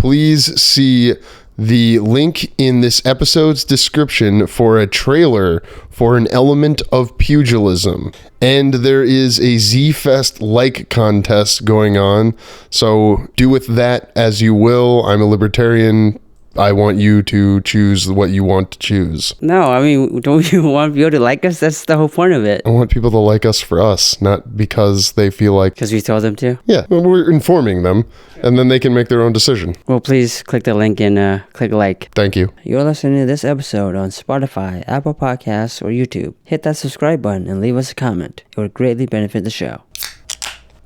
please see the link in this episode's description for a trailer for an element of Pugilism. And there is a Z-Fest like contest going on, so do with that as you will. I'm a libertarian. I want you to choose what you want to choose. No, I mean, don't you want people to like us? That's the whole point of it. I want people to like us for us, not because they feel like... Because we told them to? Yeah, we're informing them, and then they can make their own decision. Well, please click the link and click like. Thank you. You're listening to this episode on Spotify, Apple Podcasts, or YouTube. Hit that subscribe button and leave us a comment. It would greatly benefit the show.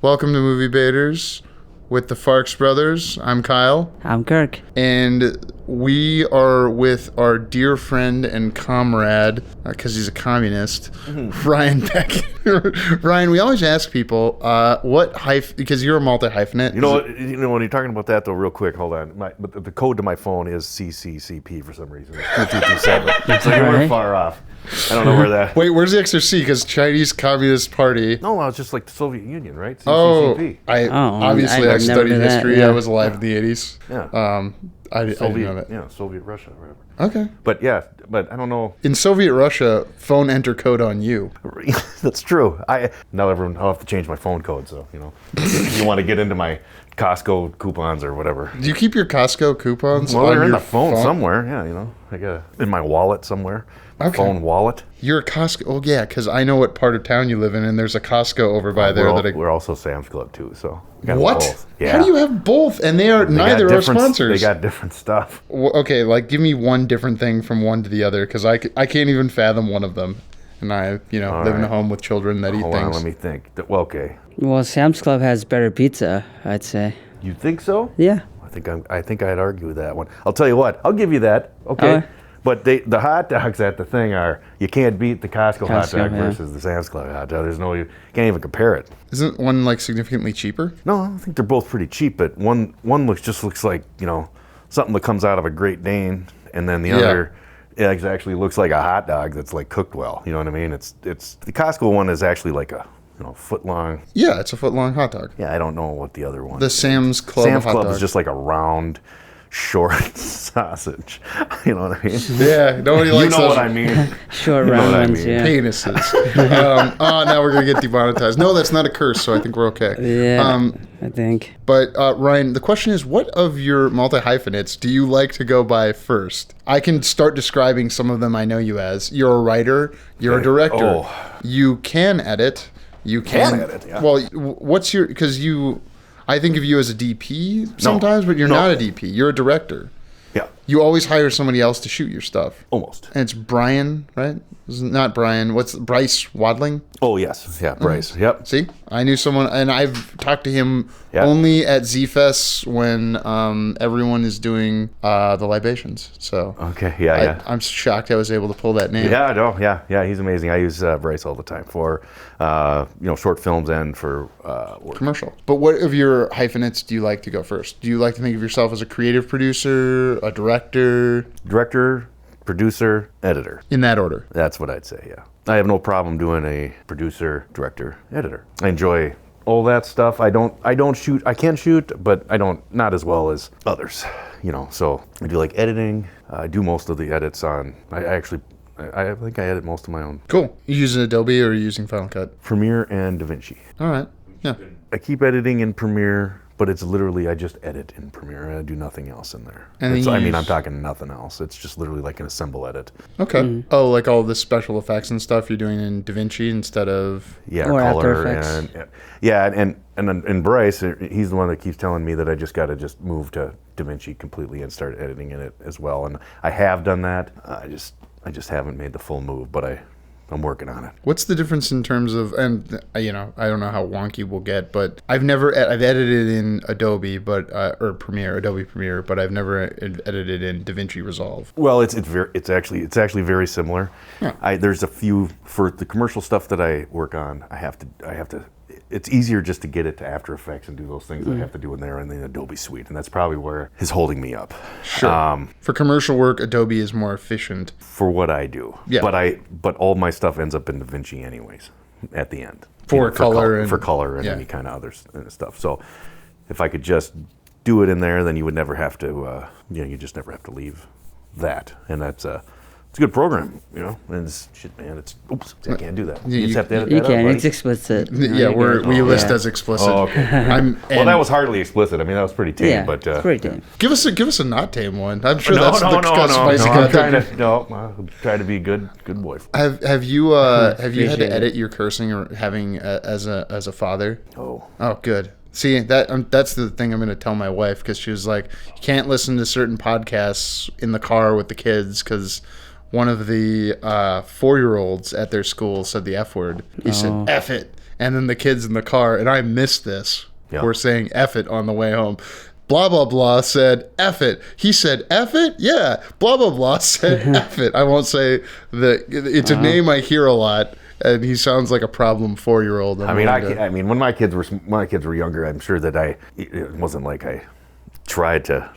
Welcome to Movie Baiters with the Farx brothers. I'm Kyle. I'm Kirk. And we are with our dear friend and comrade, because he's a communist, Ryan Becken. Ryan, we always ask people, what hyphen, because you're a multi-hyphenate. You know, when you're talking about that, though, real quick, hold on. But the code to my phone is CCCP for some reason. It's 2227. So you weren't far off. I don't know where that... Wait, where's the extra C? Because Chinese Communist Party... No, it's just like the Soviet Union, right? CCCP. Obviously, I studied history. Yeah. I was alive in the 80s. Yeah. I didn't know that. Yeah, Soviet Russia, or whatever. Okay. But I don't know. In Soviet Russia, phone enter code on you. That's true. Now I'll have to change my phone code, so, you want to get into my Costco coupons or whatever. Do you keep your Costco coupons Well, on they're in your the phone somewhere. Yeah, I got in my wallet somewhere. Okay. Phone wallet. You're a Costco. Oh, yeah, because I know what part of town you live in, and there's a Costco over by there. We're also Sam's Club, too, so. What? Both. Yeah. How do you have both? And neither are sponsors. They got different stuff. Okay, give me one different thing from one to the other, because I can't even fathom one of them. And I, live in a home with children that eat Hold things. on, let me think. Well, okay. Well, Sam's Club has better pizza, I'd say. You think so? Yeah. I think I'd argue with that one. I'll tell you what. I'll give you that. Okay. But the hot dogs at the thing you can't beat the Costco hot dog versus the Sam's Club hot dog. You can't even compare it. Isn't one significantly cheaper? No, I think they're both pretty cheap, but one looks like, something that comes out of a Great Dane, and then the other actually looks like a hot dog that's cooked well. You know what I mean? It's the Costco one is actually like a foot long. Yeah, it's a foot long hot dog. Yeah, I don't know what the other one. The Sam's Club Sam's hot Club dog is just like a round, short sausage. You know what I mean? Yeah, nobody likes You know those what I mean? Short round ones, yeah. penises. Now we're going to get demonetized. No, that's not a curse, so I think we're okay. Yeah, I think. But Ryan, the question is, what of your multi-hyphenates do you like to go by first? I can start describing some of them I know you as. You're a writer. You're a director. Oh. You can edit. You can edit, yeah. Well, what's your... Because I think of you as a DP sometimes, but you're not a DP. You're a director. Yeah. You always hire somebody else to shoot your stuff. Almost. And it's Brian, right? It's not Brian. What's Bryce Wadling? Oh, yes. Yeah, Bryce. Yep. See? I knew someone, and I've talked to him only at Z-Fest when everyone is doing the libations. So okay, yeah. I'm shocked I was able to pull that name. Yeah, no, yeah, he's amazing. I use Bryce all the time for, short films and for work. Commercial. But what of your hyphenates do you like to go first? Do you like to think of yourself as a creative producer, a director? Director, producer, editor. In that order. That's what I'd say, yeah. I have no problem doing a producer, director, editor. I enjoy all that stuff. I don't shoot. I can shoot, but not as well as others. So I do editing. I do most of the edits on. I think I edit most of my own. Cool. You using Adobe or are you using Final Cut? Premiere and DaVinci. All right. Yeah. I keep editing in Premiere, but it's literally I just edit in Premiere. I do nothing else in there. And I'm talking nothing else. It's just literally like an assemble edit. Okay. Oh, like all the special effects and stuff you're doing in DaVinci instead of or color After Effects. and Bryce, he's the one that keeps telling me that I just got to move to DaVinci completely and start editing in it as well. And I have done that. I just haven't made the full move, but I'm working on it. What's the difference in terms of, and I don't know how wonky we'll get, but I've edited in Adobe, or Premiere, Adobe Premiere, but I've never edited in DaVinci Resolve. Well, it's actually very similar. Yeah. There's a few for the commercial stuff that I work on. I have to. It's easier just to get it to After Effects and do those things I have to do in there in the Adobe suite, and that's probably where is holding me up. Sure. For commercial work, Adobe is more efficient. For what I do. Yeah. But all my stuff ends up in DaVinci anyways, at the end. For color and any kind of other stuff. So if I could just do it in there, then you would never have to, you just never have to leave that. And that's it's a good program, and it's, shit, man, oops, I can't do that. You just have to edit that You can. out, It's explicit. Yeah, we list as explicit. Oh, okay. Well, that was hardly explicit. I mean, that was pretty tame, Yeah, but it's pretty tame. Give us a not tame one. I'm sure no, that's spicy I'm content. trying to be a good boy. Have you had to edit your cursing or having as a father? Oh, Good. See, that's the thing I'm going to tell my wife, because she was like, you can't listen to certain podcasts in the car with the kids because one of the 4-year-olds at their school said the F word. He said, F it. And then the kids in the car, and I missed this, were saying F it on the way home. Blah, blah, blah said F it. He said F it? Yeah. Blah, blah, blah said F it. I won't say it's a name I hear a lot. And he sounds like a problem 4-year-old. I mean, when my kids were younger, I'm sure that it wasn't like I tried to,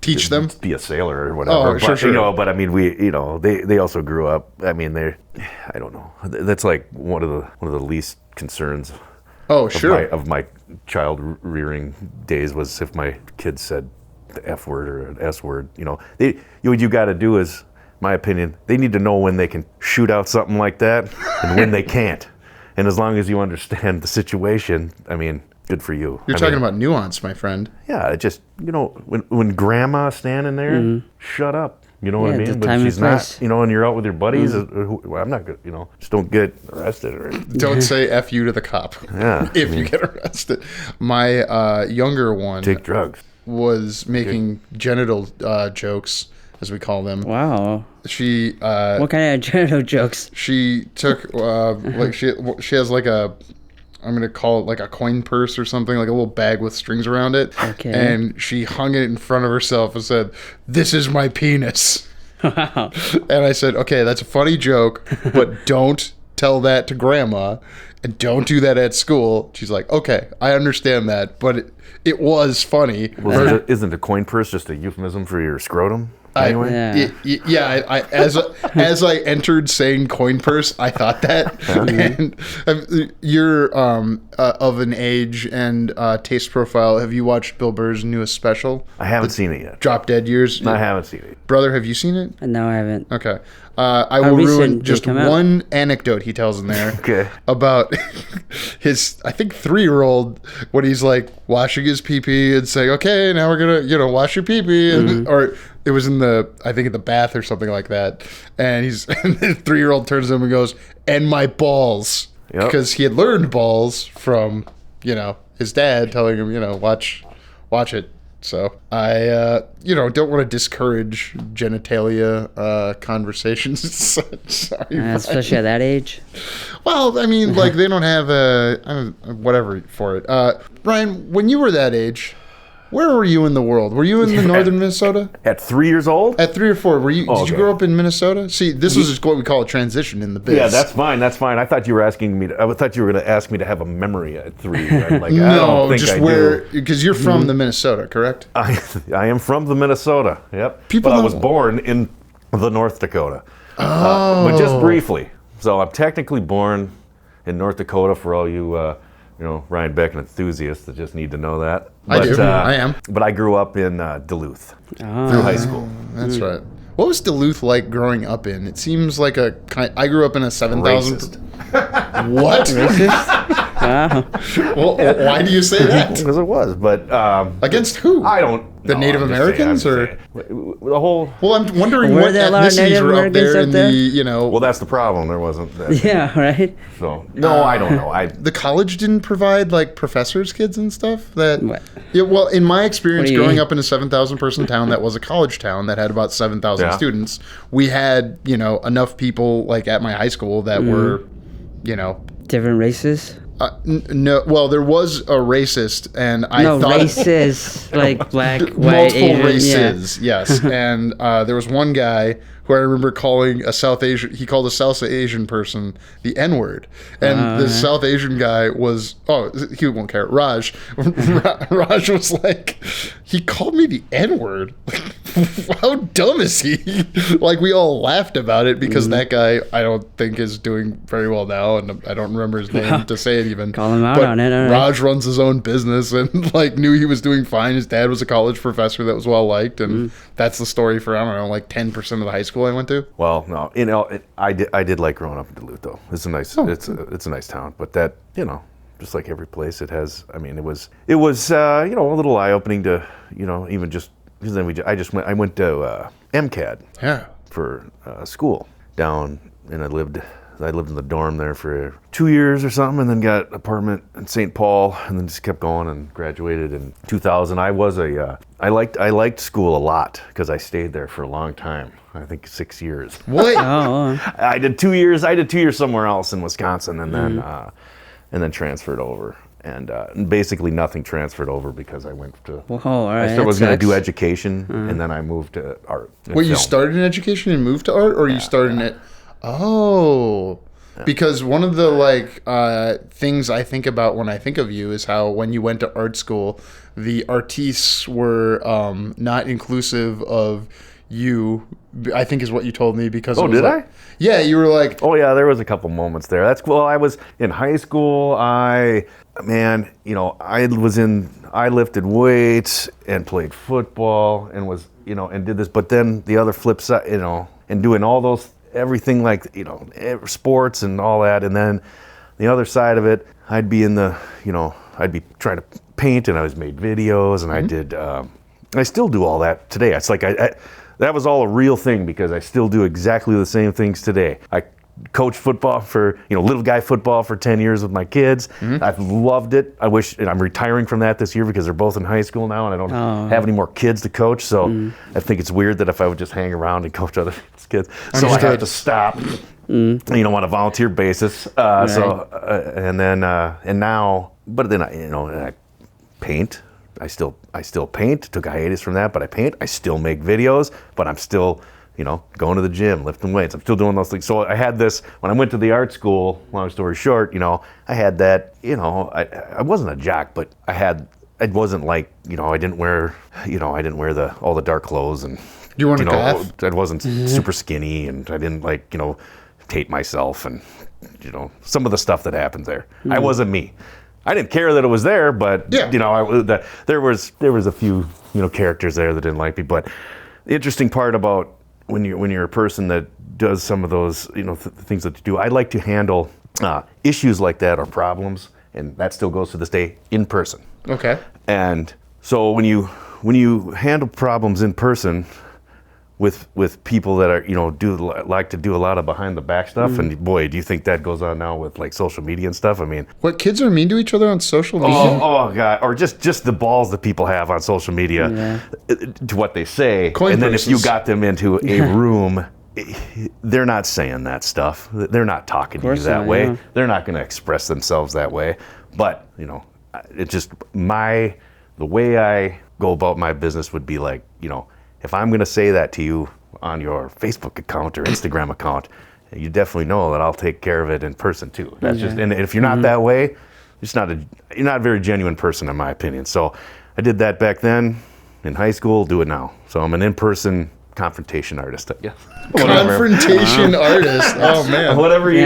teach them, be a sailor or whatever. Oh, but, sure. But I mean, they also grew up. I mean, I don't know. That's like one of the least concerns. Oh, sure. Of my child rearing days was if my kids said the F word or an S word. What you got to do is, my opinion, they need to know when they can shoot out something like that and when they can't. And as long as you understand the situation, I mean, good for you. You're talking about nuance, my friend. Yeah, it just, when grandma's standing there, shut up. You know what I mean? But she's not, and you're out with your buddies. I'm not good, just don't get arrested. Or don't say F you to the cop. Yeah. If you get arrested. My younger one. Take drugs. Was making genital jokes, as we call them. Wow. She what kind of genital jokes? She took like she has like I'm gonna call it like a coin purse or something, like a little bag with strings around it. Okay. And she hung it in front of herself and said, "This is my penis." Wow. And I said, "Okay, that's a funny joke, but don't tell that to grandma, and don't do that at school." She's like, "Okay, I understand that, but it was funny." Well, isn't a coin purse just a euphemism for your scrotum? Anyway, as I entered saying coin purse, I thought that. And you're of an age and taste profile. Have you watched Bill Burr's newest special? I haven't seen it yet. Drop Dead Years? No, I haven't seen it. Brother, have you seen it? No, I haven't. Okay. I will ruin just one anecdote he tells in there about his, I think, 3-year-old, when he's like washing his pee-pee and saying, "Okay, now we're going to, wash your pee-pee." And, or it was in the bath or something like that. And and the 3-year-old turns to him and goes, "And my balls." Yep. Because he had learned balls from, his dad telling him, watch it. So I, don't want to discourage genitalia conversations. Sorry, especially at that age. Well, I mean, like they don't have whatever for it. Ryan, when you were that age, where were you in the world? Were you in the northern Minnesota? At 3 years old? At 3 or 4. Were you? Did you grow up in Minnesota? See, this was just what we call a transition in the biz. Yeah, that's fine. I thought you were asking me. I thought you were going to ask me to have a memory at 3. Like, no, I don't think just I where, do. because you're from the Minnesota, correct? I am from the Minnesota. Yep. But I was born in the North Dakota. But just briefly. So I'm technically born in North Dakota for all you. Ryan Becken enthusiasts that just need to know that. But, I do. I am. But I grew up in Duluth through high school. That's right. What was Duluth like growing up in? It seems like I grew up in a 7,000. What? Racist? Wow. Well, why do you say that? Because it was, but against who? I don't. The Native Americans or the whole? Well, I'm wondering what ethnicities were up there in the Well, that's the problem. There wasn't. That. Yeah. Right. So no, I don't know. The college didn't provide like professors' kids and stuff. What? Yeah. Well, in my experience, growing up in a 7,000 person town that was a college town that had about 7,000 students, we had enough people like at my high school that were, different races. No, well, there was a racist, and I thought races like black, white, multiple Asian, races, yes. And there was one guy who I remember calling a South Asian. He called a South Asian person the N-word, and the South Asian guy was he won't care. Raj was like, he called me the N-word. How dumb is he? Like, we all laughed about it because that guy, I don't think, is doing very well now, and I don't remember his name to say it even. Call him out But on it. All right. Raj runs his own business and like knew he was doing fine. His dad was a college professor that was well liked, and that's the story for, I don't know, like 10% of the high school I went to. Well, no, I did like growing up in Duluth though. It's a nice, it's a nice town, but that, just like every place, it has. I mean, it was a little eye opening to, even just because then I went to MCAD for school down, and I lived in the dorm there for 2 years or something, and then got an apartment in St. Paul, and then just kept going and graduated in 2000. I liked school a lot because I stayed there for a long time. I think 6 years. What? I did 2 years. I did 2 years somewhere else in Wisconsin, and then transferred over. And basically nothing transferred over because I went to. Whoa, all right, I was going to do education, and then I moved to art. Wait, you started in education and moved to art, or you started in it? Oh, because one of the things I think about when I think of you is how when you went to art school, the artistes were not inclusive of you. I think is what you told me because. Oh, did I? Yeah, you were like. Oh yeah, there was a couple moments there. That's cool. I was in high school. I lifted weights and played football and was and did this. But then the other flip side, and doing all those. Everything like sports and all that, and then the other side of it, I'd be I'd be trying to paint, and I made videos, and I did. I still do all that today. It's like that was all a real thing because I still do exactly the same things today. I coached football for little guy football for 10 years with my kids. I've loved it. And I'm retiring from that this year because they're both in high school now, and I don't have any more kids to coach. So I think it's weird that if I would just hang around and coach other people's kids, so I have to stop. On a volunteer basis. And now, but then I paint. I still paint. Took a hiatus from that, but I paint. I still make videos, but I'm still. Going to the gym, lifting weights. I'm still doing those things. So I had this, when I went to the art school, long story short, I had that, I wasn't a jock, but it wasn't like, I didn't wear all the dark clothes and, You weren't a goth? I wasn't super skinny, and I didn't hate myself and, some of the stuff that happened there. I wasn't me. I didn't care that it was there, but, there was a few, characters there that didn't like me. But the interesting part about when you're a person that does some of those things that you do, I like to handle issues like that or problems, and that still goes to this day, in person. Okay. And so when you handle problems in person with people that are like to do a lot of behind the back stuff, and boy, do you think that goes on now with like social media and stuff? I mean, what, kids are mean to each other on social media? Oh god, or just the balls that people have on social media to what they say, and then if you got them into a room, they're not saying that stuff. They're not talking to you that way. Yeah. They're not going to express themselves that way. But it just the way I go about my business would be like, if I'm going to say that to you on your Facebook account or Instagram account, you definitely know that I'll take care of it in person too. That's just, and if you're not that way, you're not a very genuine person in my opinion. So I did that back then in high school, do it now. So I'm an in-person confrontation artist. Yeah. Confrontation artist. Oh man. Whatever you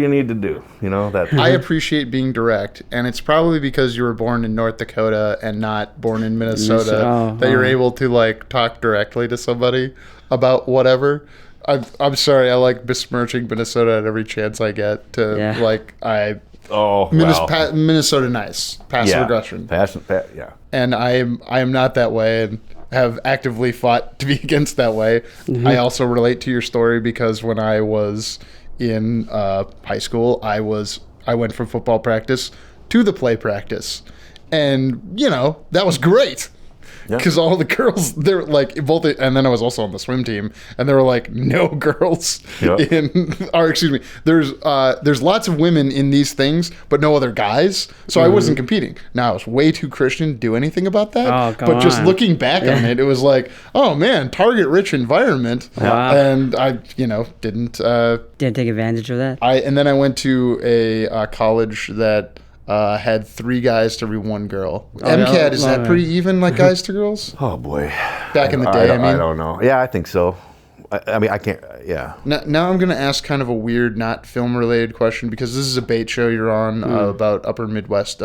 need to do, that. I appreciate being direct, and it's probably because you were born in North Dakota and not born in Minnesota that you're able to talk directly to somebody about whatever. I'm sorry, I like besmirching Minnesota at every chance I get to Minnesota nice. Passive aggression. Yeah. And I am not that way, and have actively fought to be against that way. I also relate to your story because when I was in high school, I went from football practice to the play practice, and that was great. Because all the girls, they're both, and then I was also on the swim team, and there were no girls there's lots of women in these things, but no other guys. So I wasn't competing. Now I was way too Christian to do anything about that. But just looking back on it, it was oh man, target-rich environment. Wow. And I, didn't take advantage of that. And then I went to a college that had 3 guys to every 1 girl. Oh, yeah, MCAT, is that longer. pretty even, like guys to girls? Oh boy. Back in the day, I mean. I don't know. Yeah, I think so. I mean, I can't. Yeah. Now I'm going to ask kind of a weird, not film-related question, because this is a bait show you're on about Upper Midwest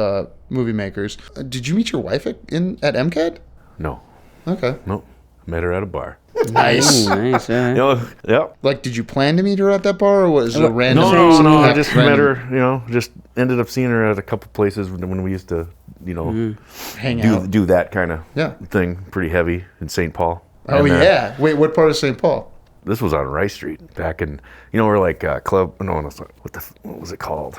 movie makers. Did you meet your wife at MCAT? No. Okay. Nope. Met her at a bar. Nice. Ooh, nice. You know, yep. Like, did you plan to meet her at that bar, or was it a random? No. I just met random her. You know, just ended up seeing her at a couple places when we used to, you know, hang out. do that kind of Yeah. thing. Pretty heavy in St. Paul. Oh, And, yeah. Wait, what part of St. Paul? This was on Rice Street back in, you know, we're like club. No, what was it called?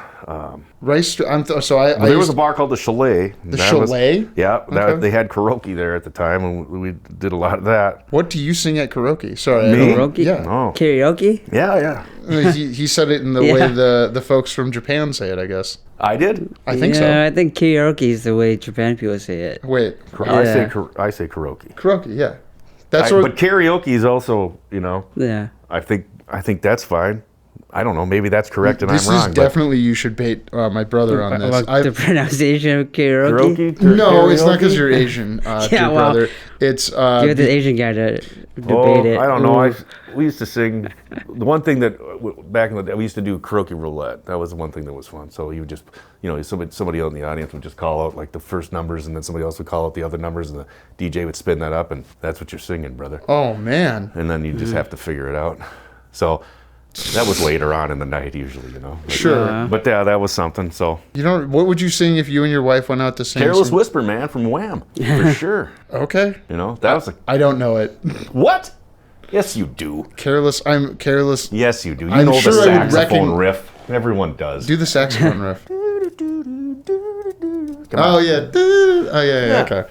Rice Street. There was a bar called the Chalet. The Chalet? Yeah, they had karaoke there at the time, and we did a lot of that. What do you sing at karaoke? Sorry. Me? Karaoke? Yeah. Oh, Karaoke? yeah. He said it in the way the folks from Japan say it, I guess. I did. I think yeah, so. I think karaoke is the way Japan people say it. Wait. I say Yeah. I say karaoke. Karaoke, yeah. That's But karaoke is also, you know, Yeah. I think that's fine. I don't know. Maybe that's correct, and this I'm is wrong. definitely, you should bait my brother on this. Like the pronunciation of karaoke? Karaoke? No, it's not because Karaoke? you're Asian, dear well, brother. It's Give the Asian guy to debate Oh, it. I don't know. Ooh. We used to sing. The one thing that back in the day, we used to do karaoke roulette. That was the one thing that was fun. So you would just, you know, somebody out in the audience would just call out like the first numbers, and then somebody else would call out the other numbers, and the DJ would spin that up, and that's what you're singing, brother. Oh, man. And then you just have to figure it out. So that was later on in the night, usually, you know. Sure. But yeah, that was something. So You know, what would you sing if you and your wife went out to sing? Careless some- Whisper, man, from Wham, for sure. Okay. You know, that was a I don't know it. what? Yes, you do. I'm careless. Yes, you do. You I'm know sure the I would saxophone riff. Everyone does. Do the saxophone riff. Come on. Oh, yeah. Oh, yeah. Okay.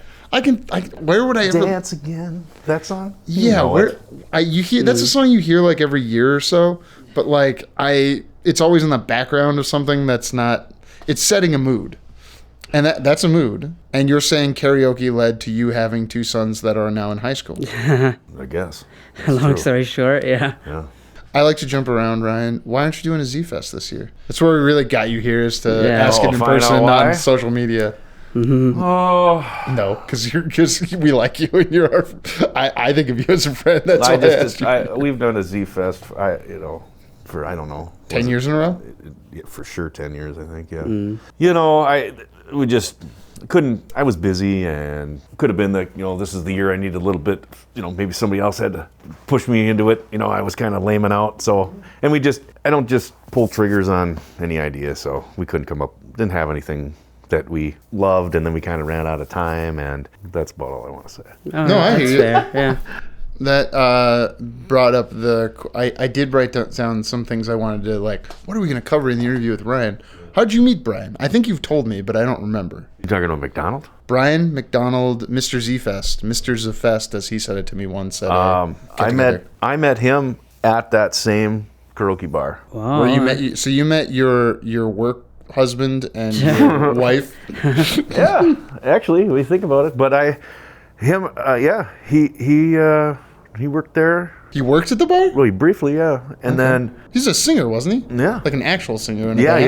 Where would I ever... Dance again. That song? Yeah, know where it. you hear that's a song you hear like every year or so, but like it's always in the background of something that's not. It's setting a mood, and that's a mood. And you're saying karaoke led to you having 2 sons that are now in high school. I guess. That's Long true. story short, yeah. Yeah. I like to jump around, Ryan. Why aren't you doing a Z Fest this year? That's where we really got you here, is to Yeah. ask Oh, it in find person, out not why? on social media. Oh, No, because we like you and you're our. I think of you as a friend. That's why I asked you. we've done a Z Fest. For I don't know. 10 years in a row. Yeah, for sure, 10 years. I think. Yeah. You know, we just couldn't. I was busy, and could have been that. You know, this is the year I needed a little bit. You know, maybe somebody else had to push me into it. You know, I was kind of laming out. So, and I don't just pull triggers on any idea. So we couldn't come up. Didn't have anything that we loved, and then we kind of ran out of time, and that's about all I want to say. Oh, No, I hear that's you. fair. Yeah. That brought up I did write down some things I wanted to, like, what are we going to cover in the interview with Ryan? How'd you meet Brian? I think you've told me, but I don't remember. You talking about McDonald? Brian McDonald, Mr. Z-Fest, Mr. Z-Fest, as he said it to me once. At I met him at that same karaoke bar. Wow. where you met your work husband and your wife. Yeah, actually, we think about it, but he worked there He worked at the bar? really briefly, yeah, and then He's a singer, wasn't he? Yeah. Like an actual singer in a yeah, band? he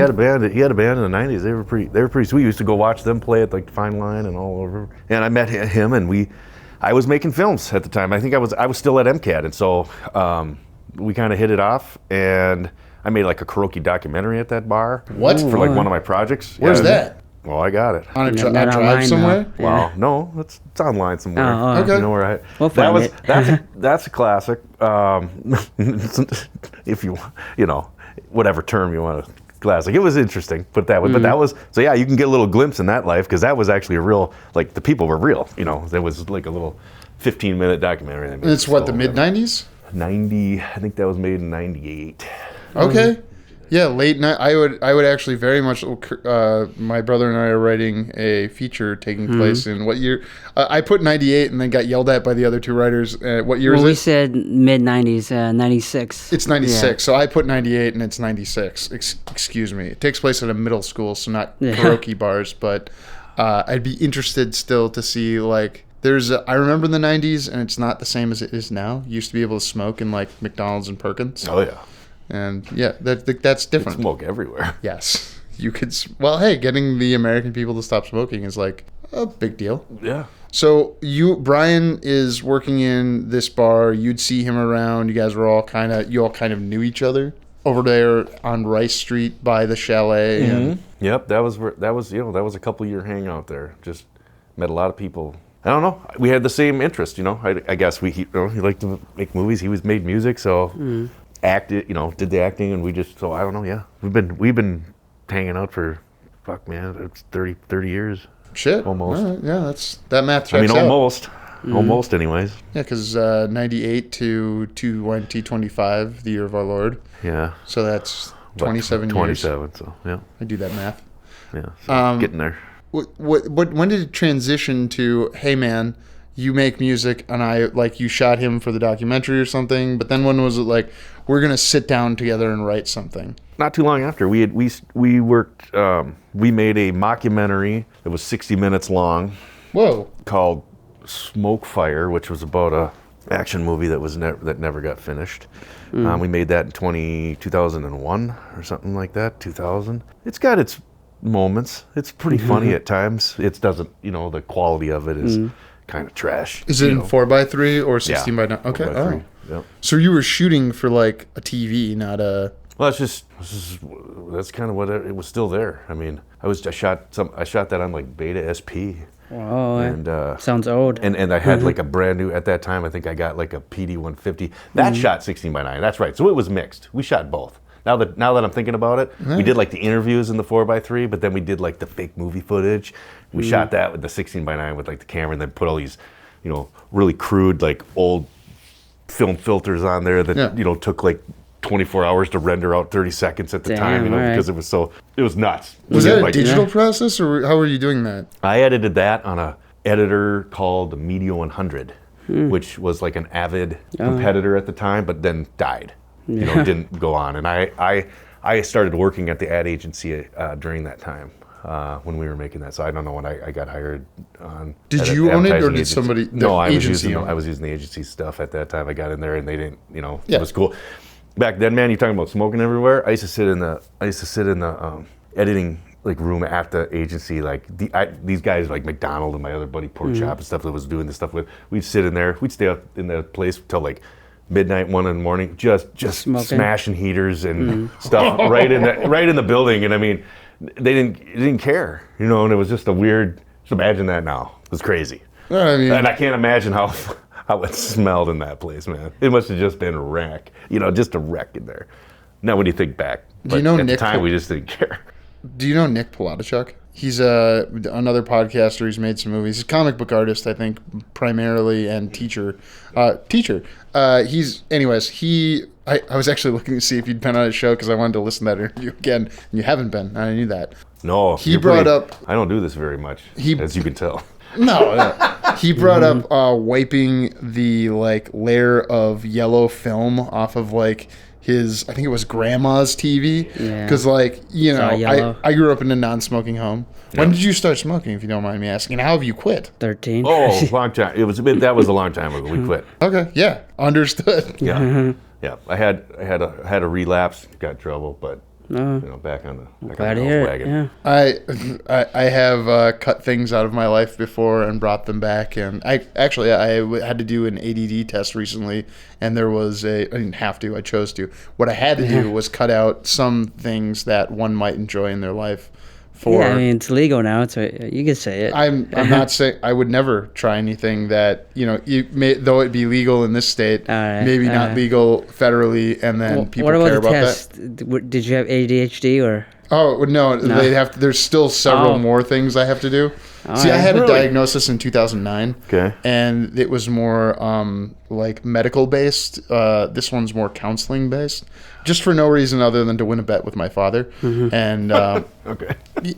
had a band in the '90s. They were pretty sweet. We used to go watch them play at like Fine Line and all over. And I met him, and I was making films at the time. I think I was still at MCAT, and so we kind of hit it off, and I made like a karaoke documentary at that bar. What? For like one of my projects. Where's Yeah, that? Well, I got it. On a Not drive online, somewhere? though. Well, no, it's online somewhere. Oh, Okay. You know where We'll that find was. it. That's a classic. If you whatever term you want to classic. It was interesting, put it that way. But that was so. Yeah, you can get a little glimpse in that life because that was actually a real. Like the people were real. You know, there was like a little 15-minute documentary. And it's what, the mid-90s? 90. I think that was made in 98. Okay. Yeah, late night. I would actually very much. My brother and I are writing a feature taking place in what year? I put 98 and then got yelled at by the other 2 writers. What year Well, we is it? said mid 90s, 96. It's 96. So I put 98 and it's 96. Excuse me. It takes place at a middle school, so not karaoke bars. But I'd be interested still to see, like, I remember in the 90s, and it's not the same as it is now. You used to be able to smoke in like McDonald's and Perkins. Oh yeah, And yeah, that's different. smoke everywhere. Yes. you could, well, hey, getting the American people to stop smoking is like a big deal. Yeah. So Brian is working in this bar. You'd see him around. You guys were all you all kind of knew each other over there on Rice Street by the chalet. Mm-hmm. And Yep, that was a couple year hangout there. Just met a lot of people. I don't know. We had the same interest, I guess he liked to make movies. He made music, so acted, did the acting, and we just, so I don't know. Yeah, we've been hanging out for, fuck man, it's 30 years. Shit. Almost. All right. Yeah, that math checks out. Almost anyways. Yeah, because 98 to 2025, the year of our Lord. Yeah. So that's 27 years. 27. So yeah. I do that math. Yeah. So getting there. When did it transition to, hey man, you make music and you shot him for the documentary or something, but then when was it like, we're going to sit down together and write something? Not too long after. We worked, we made a mockumentary that was 60 minutes long. Whoa. Called Smoke Fire, which was about a action movie that never got finished. We made that in 2001 or something like that, 2000. It's got its moments. It's pretty funny at times. It doesn't, the quality of it is kind of trash. Is it in 4x3 or 16 by 9? Okay. 4x3. Oh. Yep. So you were shooting for like a TV, not a... Well, that's kind of what it was still there. I mean, I shot that on like Beta SP. Oh, and sounds old. And I had like a brand new, at that time, I think I got like a PD 150. That shot 16 by 9. That's right. So it was mixed. We shot both. Now that I'm thinking about it, we did like the interviews in the 4x3, but then we did like the fake movie footage. We shot that with the 16 by 9 with like the camera, and then put all these, really crude like old film filters on there that took like 24 hours to render out 30 seconds at the time, because it was nuts. Was that a digital process, or how were you doing that? I edited that on a editor called the Media 100, which was like an Avid competitor at the time, but then died. Didn't go on. And I started working at the ad agency during that time when we were making that. So I don't know when I got hired on. Did you own it, or did somebody? No, I was using the agency stuff at that time. I got in there and they didn't. It was cool. Back then, man, you're talking about smoking everywhere. I used to sit in the editing like room at the agency. Like these guys like McDonald and my other buddy Pork Chop and stuff that was doing this stuff with. We'd sit in there. We'd stay up in the place till like midnight, 1 in the morning, just smashing heaters and stuff right in the building. And I mean, they didn't care, and it was just a weird. Just imagine that now. It was crazy. And I can't imagine how it smelled in that place, man. It must have just been a wreck, just a wreck in there. Now when you think back, at the time we just didn't care. Do you know Nick Polatichuk? He's another podcaster. He's made some movies. He's a comic book artist, I think, primarily, and teacher. I was actually looking to see if you'd been on his show because I wanted to listen to that interview again, and you haven't been. I knew that. No. He brought up... I don't do this very much, as you can tell. No. He brought up wiping the, layer of yellow film off of, his, I think it was grandma's TV. Because, I grew up in a non-smoking home. Yeah. When did you start smoking, if you don't mind me asking? And how have you quit? 13. Oh, long time. That was a long time ago. We quit. Okay, yeah. Understood. Yeah. Yeah. I had a relapse, got in trouble, but back on the wagon. Yeah. I have cut things out of my life before and brought them back, and I had to do an ADD test recently, and there was I didn't have to, I chose to. What I had to do was cut out some things that one might enjoy in their life. It's legal now, so you can say it. I'm not saying I would never try anything that though it be legal in this state, maybe not legal federally, and then people care about that. Did you have ADHD or? Oh no, they'd have to, there's still several more things I have to do. See, I had a diagnosis in 2009. Okay. And it was more medical based. This one's more counseling based. Just for no reason other than to win a bet with my father. And okay.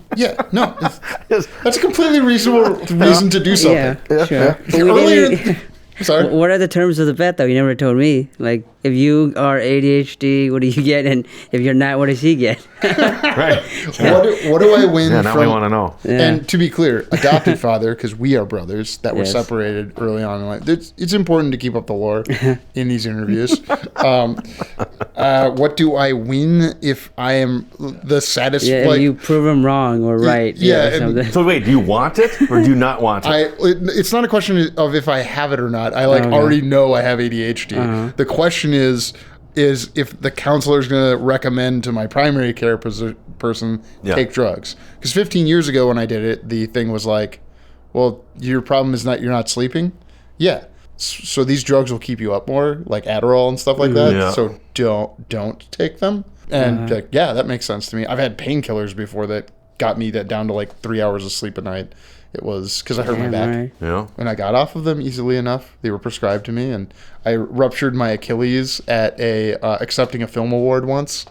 That's a completely reasonable reason to do something. Yeah, sure. Earlier, sorry. What are the terms of the bet, though? You never told me. Like, if you are ADHD, what do you get? And if you're not, what does he get? Right. What do I win now from? We want to know. Yeah. And to be clear, adopted father, because we are brothers that were separated early on in life. It's important to keep up the lore in these interviews. What do I win if I am the saddest? Yeah, if you prove them wrong or right. Yeah, or something. So wait, do you want it or do you not want it? It's not a question of if I have it or not. I already know I have ADHD. The question is if the counselor is going to recommend to my primary care person take drugs. Because 15 years ago when I did it, the thing was like, well, your problem is you're not sleeping. Yeah. So these drugs will keep you up more, like Adderall and stuff like that. Yeah. So don't take them. And that makes sense to me. I've had painkillers before that got me down to like 3 hours of sleep a night. It was because I hurt my back. Right. Yeah. And I got off of them easily enough. They were prescribed to me, and I ruptured my Achilles at accepting a film award once.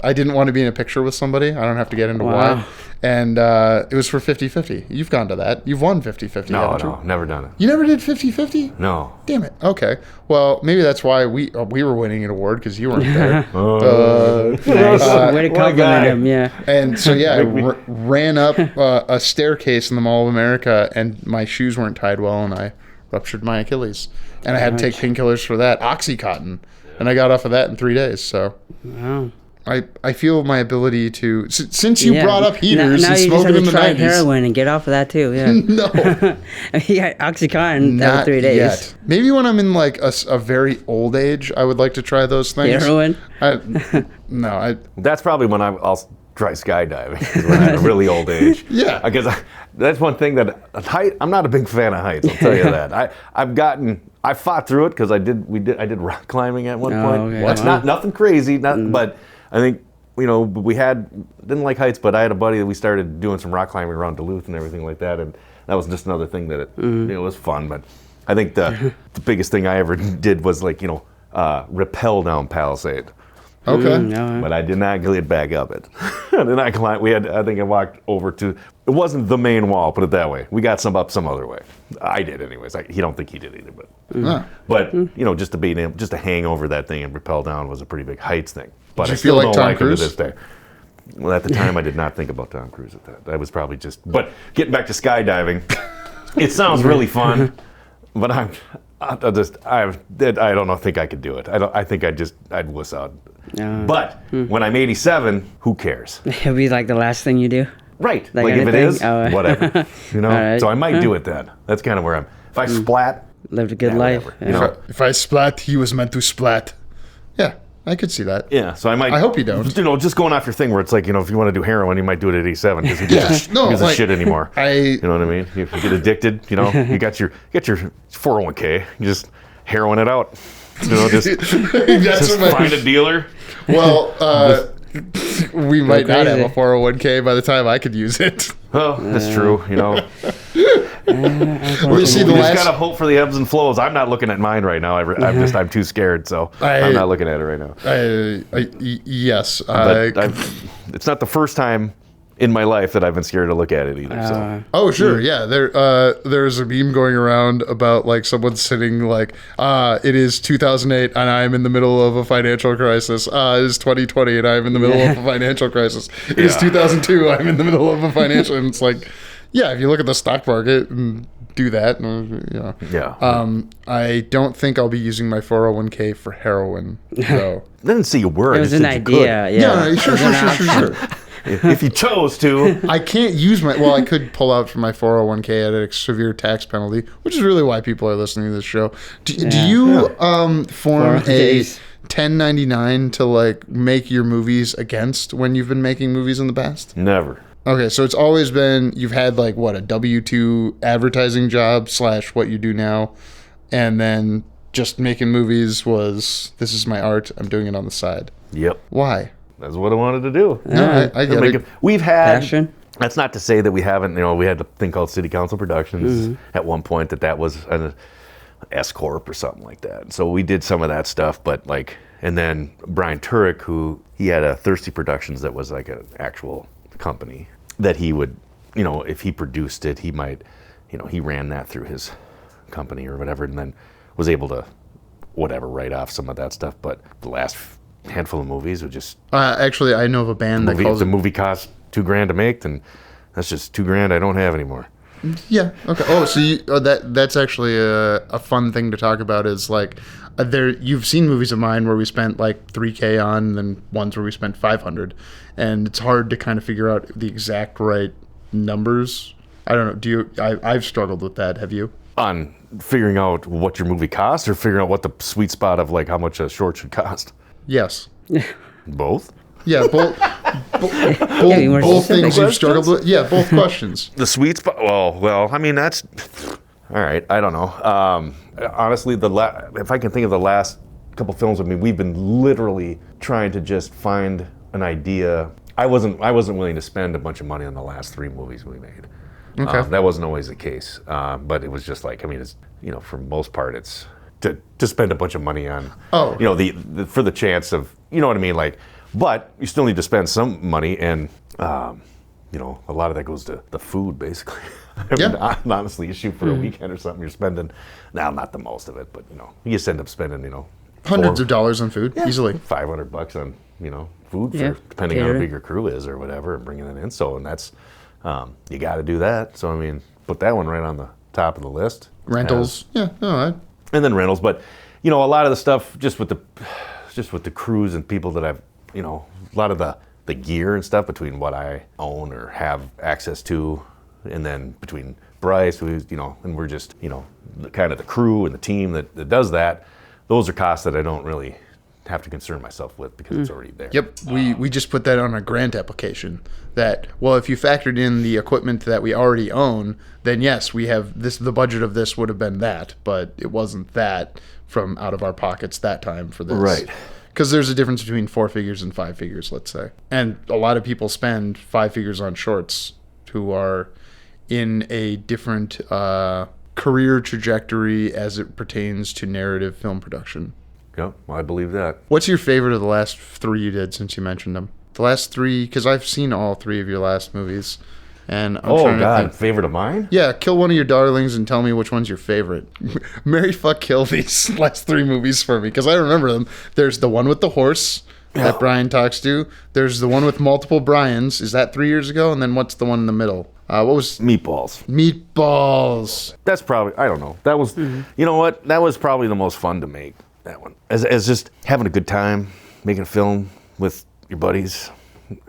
I didn't want to be in a picture with somebody. I don't have to get into why. And it was for 50-50. You've gone to that. You've won 50-50, haven't you? No, never done it. You never did 50-50? No. Damn it. Okay. Well, maybe that's why we were winning an award, because you weren't there. Nice. Way to compliment him, yeah. And so, I ran up a staircase in the Mall of America, and my shoes weren't tied well, and I ruptured my Achilles. And I had to take painkillers for that, Oxycontin. And I got off of that in 3 days, so... Wow. I feel my ability to since you brought up heaters and smoking in the 90s. Now you just have to try heroin and get off of that too. Yeah. No, you got Oxycontin every 3 days. Yet. Maybe when I'm in like a very old age, I would like to try those things. Heroin? That's probably when I'll try skydiving. Is when I'm a really old age. Yeah. Because that's one thing that I'm not a big fan of heights. I'll tell you that. I fought through it because I did rock climbing at one point. Okay. That's nothing crazy, but I think we didn't like heights, but I had a buddy that we started doing some rock climbing around Duluth and everything like that, and that was just another thing that it was fun. But I think the biggest thing I ever did was rappel down Palisade. Okay. But I did not get back up it. And then I climbed. I think I walked over to. It wasn't the main wall, put it that way. We got up some other way. I did, anyways. He don't think he did either, but just to hang over that thing and rappel down was a pretty big heights thing. But Did you I still feel like don't Tom like Cruise? it to this day. Well, at the time, I did not think about Tom Cruise at that. I was probably just. But getting back to skydiving, it sounds really fun, but I don't know. Think I could do it. I think I'd wuss out. But when I'm 87, who cares? It'll be like the last thing you do. Right. Like if it anything? is, whatever. Right. So I might do it then. That's kind of where I'm. If I splat, Lived a good life. whatever, Yeah. If I splat, he was meant to splat. Yeah, I could see that. Yeah, so I might. I hope you don't. Just going off your thing where it's like, if you want to do heroin, you might do it at 87 because who gives a shit anymore. You know what I mean? You get addicted, you got your 401k, you just heroin it out. Just find a dealer. Well, we might not have crazy. a 401k by the time I could use it. Oh, that's true. Well, you see, You just gotta hope for the ebbs and flows. I'm not looking at mine right now. I'm too scared, so I'm not looking at it right now. Yes. But it's not the first time in my life that I've been scared to look at it either. So. Oh, sure, yeah. There's a meme going around about like someone sitting like, it is 2008 and I'm in the middle of a financial crisis. It is 2020 and I'm in the middle of a financial crisis. It is 2002. I'm in the middle of a financial. And it's like, yeah, if you look at the stock market and do that, Yeah. I don't think I'll be using my 401k for heroin, though. I didn't see a word. It was an idea. Yeah. Sure. If you chose to. I can't use I could pull out from my 401k at a severe tax penalty, which is really why people are listening to this show. Do you form a 1099 to like make your movies against when you've been making movies in the past? Never. Okay, so it's always been, you've had like what, a W-2 advertising job / what you do now, and then just making movies was, this is my art, I'm doing it on the side. Yep. Why? That's what I wanted to do. No, I get it. We've had Passion? That's not to say that we haven't. We had a thing called City Council Productions at one point. That was an S corp or something like that. So we did some of that stuff, but and then Brian Turek, who he had a Thirsty Productions that was like an actual company that he would, if he produced it, he might, he ran that through his company or whatever, and then was able to write off some of that stuff. But the last handful of movies would just actually, I know of a band that calls the movie cost $2,000 to make, then that's just $2,000 I don't have anymore. Yeah. Okay. Oh, so that's actually a fun thing to talk about. Is like you've seen movies of mine where we spent like $3K on, and then ones where we spent 500, and it's hard to kind of figure out the exact right numbers. I don't know. I've struggled with that. Have you? On figuring out what your movie costs, or figuring out what the sweet spot of like how much a short should cost? Yes. Both. Yeah, both things you've struggled with. Yeah, both questions. The sweet spot. Well. I mean, that's all right. I don't know. Honestly, if I can think of the last couple films, I mean, we've been literally trying to just find an idea. I wasn't willing to spend a bunch of money on the last 3 movies we made. Okay. That wasn't always the case, but it was just like, I mean, it's, for the most part, it's to spend a bunch of money on. Oh. The for the chance of, you know what I mean, like. But you still need to spend some money, and a lot of that goes to the food, basically. Honestly, you shoot for a weekend or something, you're spending, not the most of it, but you just end up spending, hundreds of dollars on food, easily. $500 on food, depending on how big your crew is or whatever, and bringing it in. So, and that's you got to do that. So I mean, put that one right on the top of the list. Rentals, all right. And then rentals, but a lot of the stuff just with the crews and people that I've. A lot of the gear and stuff between what I own or have access to, and then between Bryce, who's, and we're just, kind of the crew and the team that does that. Those are costs that I don't really have to concern myself with because it's already there. Yep, we just put that on a grant application that, if you factored in the equipment that we already own, then yes, we have this, the budget of this would have been that, but it wasn't that from out of our pockets that time for this. Right. Because there's a difference between 4 figures and 5 figures, let's say. And a lot of people spend 5 figures on shorts who are in a different career trajectory as it pertains to narrative film production. Yep, I believe that. What's your favorite of the last 3 you did since you mentioned them? The last 3, because I've seen all 3 of your last movies. And I'm trying to think. Favorite of mine? Yeah, kill one of your darlings and tell me which one's your favorite. Marry, fuck, kill these last 3 movies for me, because I remember them. There's the one with the horse that Brian talks to. There's the one with multiple Brians. Is that 3 years ago? And then what's the one in the middle? What was Meatballs? Meatballs. That's probably, I don't know. That was, you know what? That was probably the most fun to make, that one. As just having a good time, making a film with your buddies.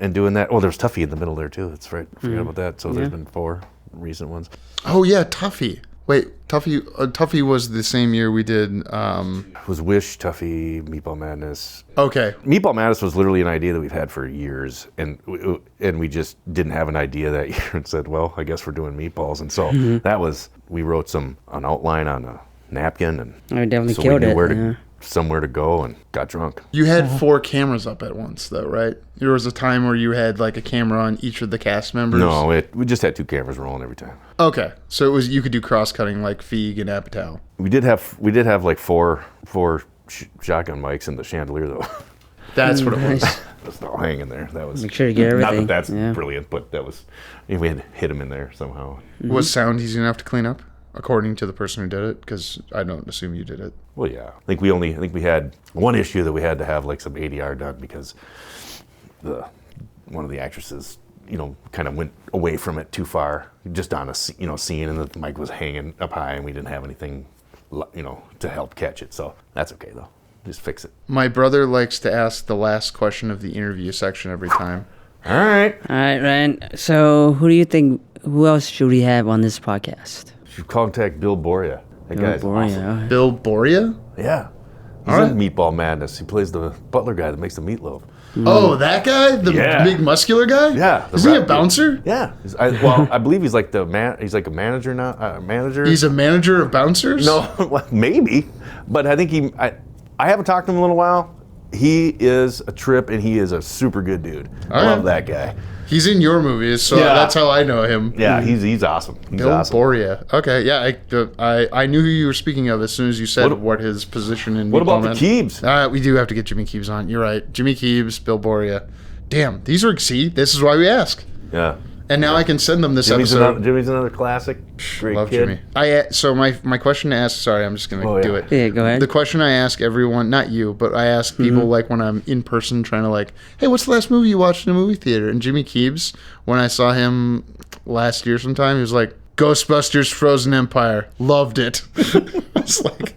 And doing that. Oh, there's Tuffy in the middle there too. That's right. I forgot about that. So there's been 4 recent ones. Oh yeah, Tuffy. Wait, Tuffy was the same year we did. It was Wish, Tuffy, Meatball Madness. Okay. Meatball Madness was literally an idea that we've had for years, and we just didn't have an idea that year and said, well, I guess we're doing meatballs. And so that was, we wrote an outline on a napkin, and I definitely so killed we knew it. somewhere to go, and got drunk. You had 4 cameras up at once, though, right? There was a time where you had like a camera on each of the cast members. No, we just had 2 cameras rolling every time. Okay, so it was, you could do cross cutting like Feig and Apatow. We did have like four shotgun mics in the chandelier though. That's what it was. That's all hanging there. That was, Make sure to get everything. Not that that's brilliant, but that was, we had to hit them in there somehow. Was sound easy enough to clean up, according to the person who did it? Because I don't assume you did it. Well, yeah. I think we had one issue that we had to have like some ADR done because one of the actresses, kind of went away from it too far, just on a scene, and the mic was hanging up high, and we didn't have anything, to help catch it. So that's okay though. Just fix it. My brother likes to ask the last question of the interview section every time. All right, Ryan. So who else should we have on this podcast? You should contact Bill Boria. That guy's awesome. Bill Boria? Yeah. He's in Meatball Madness. He plays the butler guy that makes the meatloaf. Oh, that guy? The big muscular guy? Yeah. Is he a bouncer? Yeah. I believe he's like he's like a manager now. Manager. He's a manager of bouncers? No, maybe. But I think I haven't talked to him in a little while. He is a trip, and he is a super good dude. I love that guy. He's in your movies, so that's how I know him. Yeah, he's awesome. He's Bill awesome. Boria. Okay, yeah, I knew who you were speaking of as soon as you said what his position in. What about the Keebs? We do have to get Jimmy Keebs on. You're right, Jimmy Keebs, Bill Boria. Damn, this is why we ask. Yeah. And now I can send them this episode. Jimmy's another classic. Great Love kid. Jimmy. So my question to ask. Sorry, I'm just gonna do it. Yeah, go ahead. The question I ask everyone, not you, but I ask people like when I'm in person, trying to like, hey, what's the last movie you watched in a movie theater? And Jimmy Keebs, when I saw him last year sometime, he was like, Ghostbusters Frozen Empire. Loved it. It's like,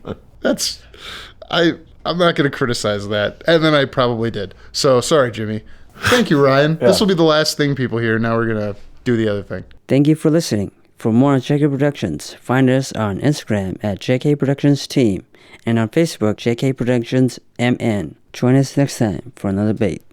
I'm not going to criticize that. And then I probably did. So sorry, Jimmy. Thank you, Ryan. This will be the last thing people hear. Now we're going to do the other thing. Thank you for listening. For more on JK Productions, find us on Instagram at JK Productions Team and on Facebook, JK Productions MN. Join us next time for another debate.